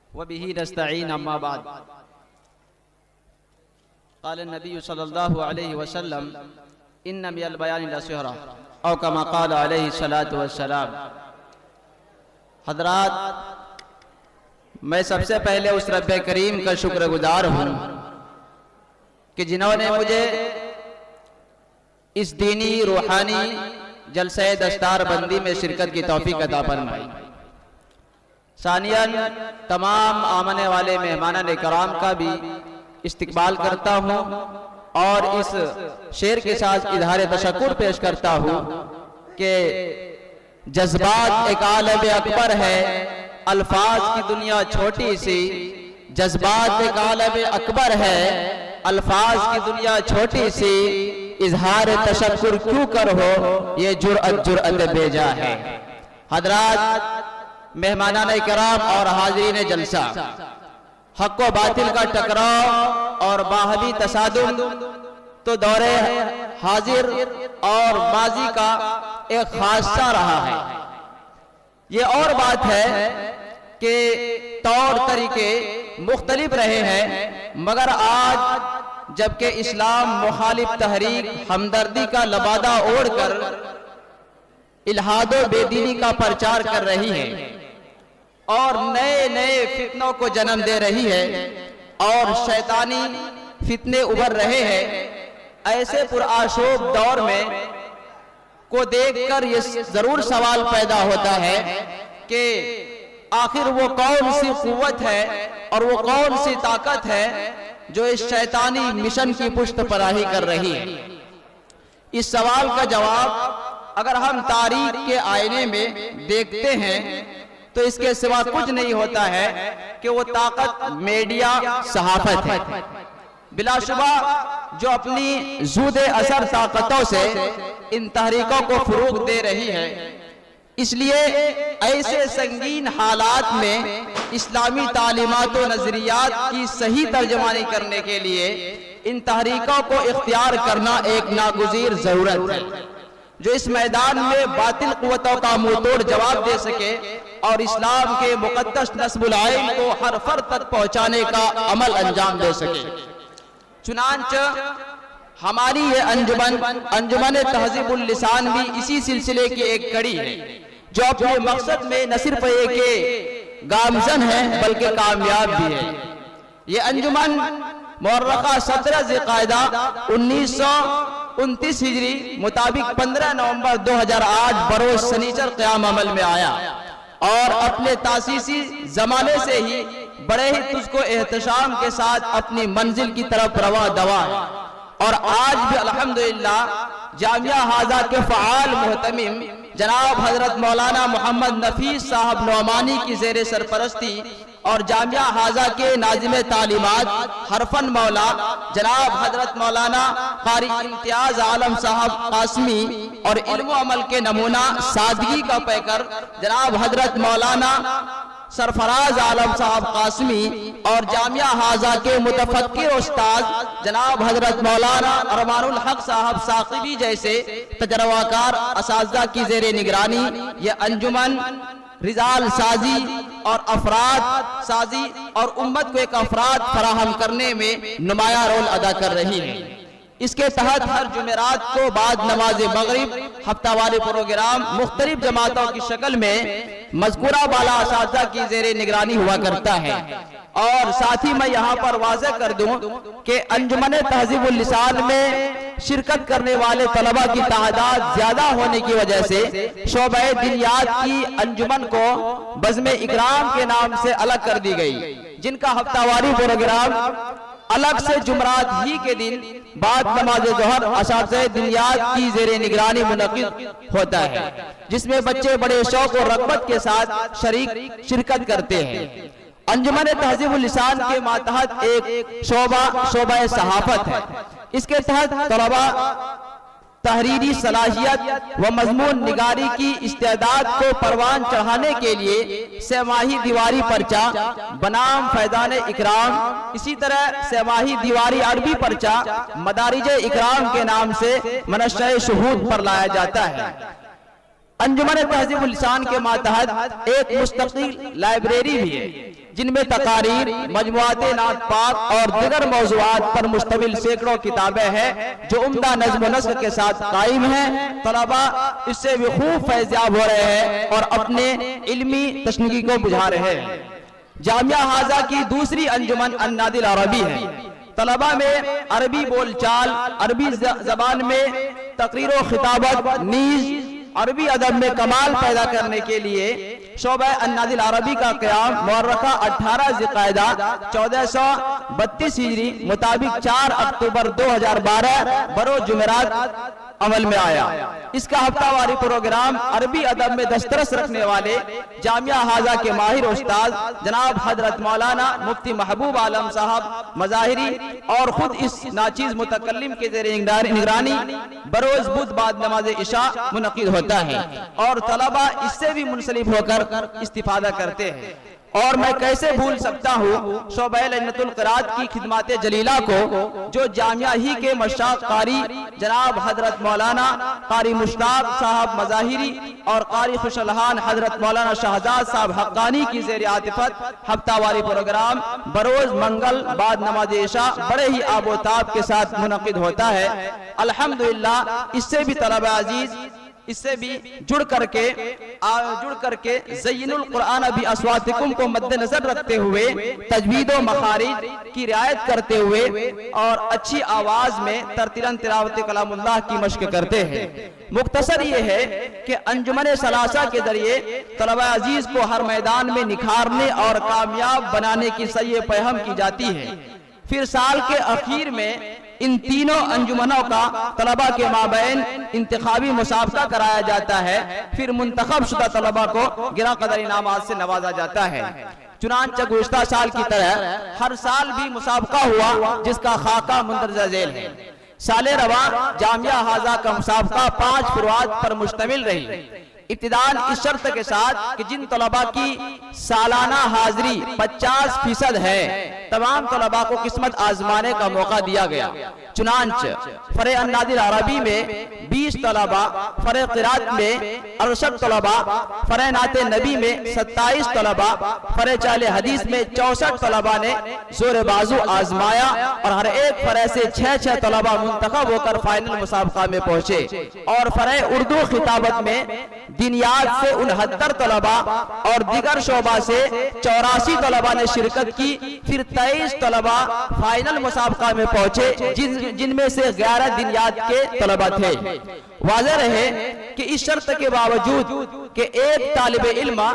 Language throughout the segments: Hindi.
व बिही नस्तईन अम्मा बाद। क़ाल नबी सल्लल्लाहु अलैहि वसल्लम इन्न मिनल बयान लसिहरा औ कमा क़ाल अलैहि सलातु वस्सलाम। हज़रात, मैं सबसे पहले उस रब्बे करीम का शुक्रगुजार हूँ कि जिन्होंने मुझे इस दीनी रूहानी जलसे दस्तार बंदी में शिरकत की तौफीक अता फरमाई। सानियन तमाम आमने वाले मेहमानान कराम का भी इस्तकबाल करता हूँ और इस शेर के साथ इजहार तशक्कुर पेश करता हूँ कि जज्बात एक आलम अकबर है, अल्फाज की दुनिया छोटी सी। जज्बात एक आलम अकबर है, अल्फाज की दुनिया छोटी सी। इजहार तशक्कुर क्यों कर हो, ये जुर्अत जुर्अत बेजा है। हजरात, मेहमानान कराम और हाज़रीन जलसा, हक व बातिल का टकराव और बाहमी तसादुम तो दौरे हाजिर और माजी का एक खासा रहा है। ये और बात है कि तौर तरीके मुख्तलिफ रहे हैं, मगर आज जबकि इस्लाम मुखालिफ तहरीक हमदर्दी का लबादा ओढ़कर इल्हादो बेदीनी का प्रचार कर रही है और नए नए फितनों को जन्म दे रही है और शैतानी फितने उभर रहे हैं, ऐसे पुरआशोब दौर में को देखकर ये जरूर सवाल पैदा होता है कि आखिर वो कौन सी कुव्वत है और वो कौन सी ताकत है जो इस शैतानी मिशन की पुष्ट पराही कर रही है। इस सवाल का जवाब अगर हम तारीख के आईने में देखते हैं तो इसके सिवा कुछ नहीं होता है कि वो ताकत मीडिया सहाफत है। बिलाशुबा जो अपनी जूदे असर ताकतों से इन तहरीकों को फरोग दे रही है, इसलिए ऐसे संगीन हालात में इस्लामी तालीमात व नजरियात की सही तर्जमानी करने के लिए इन तहरीकों को इख्तियार करना एक नागुज़ीर जरूरत है, जो इस मैदान में बातिल कुव्वतों का मुंह तोड़ जवाब दे सके और इस्लाम के मुक़द्दस नस्बुल आइन को हर फर्द तक पहुंचाने का अमल अंजाम दे सके। चुनांचे हमारी ये अंजुमन तहज़ीबुल लिसान भी इसी सिलसिले की एक कड़ी है, जो अपने मकसद में न सिर्फ एक के गामजन है बल्कि कामयाब भी है। ये अंजुमन मुअर्रखा 17 ज़िलक़ाइदा 1929 हिजरी मुताबिक 15 नवंबर 2008 बरोज़ शनिचर क़याम अमल में आया और अपने तासीसी जमाने से ही बड़े ही तुझको एहतशाम के साथ अपनी मंजिल की तरफ रवा दवा है और आज भी अल्हम्दुलिल्लाह जामिया हाजा के फ़आल मुहतमिम जनाब हजरत मौलाना मोहम्मद नफीस साहब नौमानी की ज़ेरे सरपरस्ती और जामिया हाजा के नाज़िम तालीमात हरफन मौला जनाब हजरत मौलाना कारी इम्तियाज आलम साहब कासमी और इल्म अमल के नमूना सादगी का पैकर जनाब हजरत मौलाना सरफराज आलम साहब कासमी और जामिया हाजा के मुतफक्किर उस्ताद जनाब हजरत मौलाना अरमानुल हक साहब साकिबी जैसे तजर्बाकार असातिज़ा की ज़ेरे निगरानी ये अंजुमन रिजाल साजी और अफराद साजी और उम्मत को एक अफराद फराहम करने में नुमाया रोल अदा कर रही है। इसके तहत हर जुमेरात को बाद नमाज मगरिब हफ्तावारी प्रोग्राम मुख्तलिफ जमातों की शक्ल में मज़कूरा बाला असातिज़ा की ज़ेरे निगरानी हुआ करता है। और साथ ही मैं यहाँ पर वाज़ेह कर दूं कि अंजुमन तहज़ीबुल लिसान में शिरकत करने वाले तलबा की तादाद ज्यादा होने की वजह से शोबे दिनियात की अंजुमन को बज़्म इकराम के नाम से अलग कर दी गई, जिनका हफ्तावारी प्रोग्राम अलग से जुमरात ही के दिन बाद नमाज ज़ोहर असातिज़ाए दिनियात की ज़ेरे निगरानी मुनक़िद होता है, जिसमें बच्चे बड़े शौक और रग़बत के साथ शिरकत करते हैं। अंजुमन तहज़ीबुल लिसान के मातहत एक शोबा सहाफ़त है। इसके तहत तलबा तहरीरी सलाहियत व मज़मून निगारी की इस्तेदाद को परवान चढ़ाने के लिए सेमाही दीवारी पर्चा बनाम फैज़ान इकराम, इसी तरह सेमाही दीवारी अरबी पर्चा मदारिज इकराम के नाम से मनशे शुहूद पर लाया जाता है। अंजुमन तहजीबुल लिसान के मातहत एक मुस्तकिल लाइब्रेरी भी है, जिनमें तकारीर, मजमुआते नात पाक और दीगर मौज़ूआत पर मुश्तमिल सैकड़ों किताबें हैं जो उम्दा नज़्म व नस्र के साथ कायम हैं। तलबा इससे भी खूब फैज़याब हो रहे हैं और अपने इल्मी तशनीकी को बुझा रहे हैं। जामिया हाजा की दूसरी अंजुमन अन्नादिल अरबी है। तलबा में अरबी बोलचाल, अरबी जबान में तकरीर व खिताबत नीज अरबी अदब में कमाल पैदा करने के लिए शोबा अन्नादिल अरबी का क़याम मुअर्रखा 18 ज़िक़ाइदा 1432 हिजरी मुताबिक 4 अक्टूबर 2012 बरोज़ जुमेरात अमल में आया। इसका हफ्तावारी प्रोग्राम अरबी अदब में दस्तरस रखने वाले जामिया हाजा के माहिर उस्ताद जनाब हजरत मौलाना मुफ्ती महबूब आलम साहब मज़ाहिरी और खुद इस नाचीज मुतकल्लिम के ज़ेरे निगरानी बरोज बुध बाद नमाज इशा मुनक़िद होता है और तलबा इससे भी मुंसलिफ होकर इस्तिफादा करते हैं। और मैं कैसे भूल सकता हूँ शोबा लजनतुल क़िराअत की खिदमत जलीला को, जो जामिया ही के मशाइख़ कारी जनाब हजरत मौलाना कारी मुश्ताक साहब मज़ाहिरी और कारी खुशलहान हजरत मौलाना शहजाद साहब हक्कानी की ज़ेर आतिफत हफ्तावारी प्रोग्राम बरोज मंगल बाद नमाज इशा बड़े ही आबोताब के साथ मुनक़िद होता है। अल्हम्दुलिल्लाह इससे भी तलबा अजीज इससे भी जुड़ करके ज़य्यिनुल कुरान भी अस्वातिकुम को मद्देनजर रखते हुए तजवीद व मखारिज की रियायत करते हुए और अच्छी आवाज में तरतिलन तिलावत कलामुल्लाह की मश्क करते हैं। मुख्तसर ये है कि अंजुमन सलासा के जरिए तलबा अजीज को हर मैदान में निखारने और कामयाब बनाने की सही पहम की जाती है। फिर साल के आखिर में इन तीनों अंजुमनों का तलबा के माबैन इंतखाबी मुसाबका कराया जाता है। फिर मुंतखब शुदा तलबा को गिरा कदर इनामात से नवाजा जाता है। चुनांचे गुज़िश्ता साल की तरह हर साल भी मुसाबका हुआ जिसका खाका मुंदरजा झेल है। साले रवा जामिया हाजा का मुसाबका 5 फुरुआत पर मुश्तमिल रही। इब्तिदान इस शर्त के साथ कि जिन तलबा की सालाना हाजिरी 50% है तमाम तलबा को किस्मत आजमाने का मौका दिया गया। चुनांचे फरे अन्नादिल अरबी में 20 तलबा, फरे क़िराअत में 68 तलबा, फरे नाते नबी में 27 तलबा, फरे चाले हदीस में 64 तलबा ने जोर बाजू आजमाया और हर एक फरे से 6 तलबा मुंतखब होकर फाइनल मुसाबका में पहुंचे। और फरे उर्दू खिताबत में दिनियात से 69 तलबा और दिगर शोबा से 84 तलबा ने शिरकत की। फिर 23 तलबा फाइनल मुसाबका में पहुंचे जिनमें से 11 दिनियात के तलबा थे। वाज़ेह रहे कि इस शर्त के बावजूद कि एक तालिब इल्म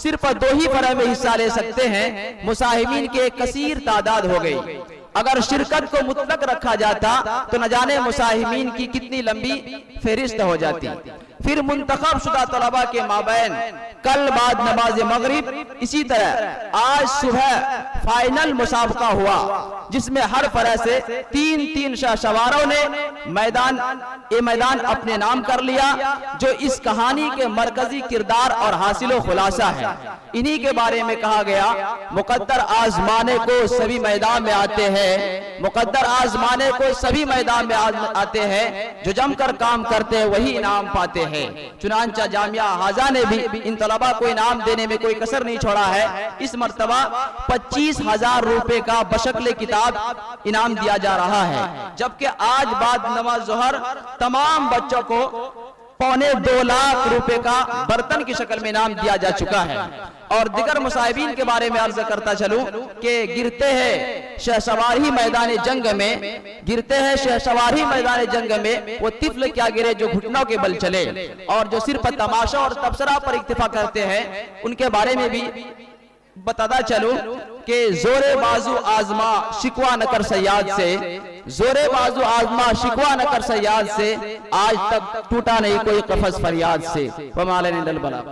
सिर्फ 2 ही फरा में हिस्सा ले सकते हैं, मुसाहिमीन के कसीर तादाद हो गई। अगर शिरकत को मुतलक रखा जाता तो न जाने मुसाहिमीन की कितनी लंबी फहरिस्त हो जाती। फिर मुंतखब शुदा तलबा के माबैन कल बाद नमाज मगरिब इसी तरह आज सुबह फाइनल मुसाबका हुआ जिसमें हर फरा से 3 शाहसवारों ने मैदान अपने नाम कर लिया, जो इस कहानी के मरकजी किरदार और हासिलो खुलासा है। इन्हीं के बारे में कहा गया, मुकद्दर आजमाने को सभी मैदान में आते हैं, मुकद्दर आजमाने को सभी मैदान में आते हैं, जो जमकर काम करते हैं वही इनाम पाते हैं। चुनांचा जामिया हाजा ने भी इन तलबा को इनाम देने में कोई कसर नहीं छोड़ा है। इस मर्तबा 25,000 रुपए का बशक्ल किताब इनाम दिया जा रहा है, जबकि आज बाद नमाज जोहर तमाम बच्चों को 1.25 लाख रुपए का बर्तन की शक्ल में इनाम दिया जा चुका है। और दिगर मुसाहिबीन के बारे में अर्ज करता चलूं कि गिरते हैं शहसवारी मैदान जंग में, वो तिफल क्या गिरे जो घुटनों के बल चले। और जो सिर्फ तमाशा और तबसरा पर इक्तिफा करते हैं उनके बारे में भी बताता चलूं कि जोरे बाजू आजमा शिकवा न कर सयाद से, जोरे बाजू आजमा शिकवा न कर सयाद से, आज तक टूटा नहीं कोई कफस फरियाद से। वमालन इंदल बला।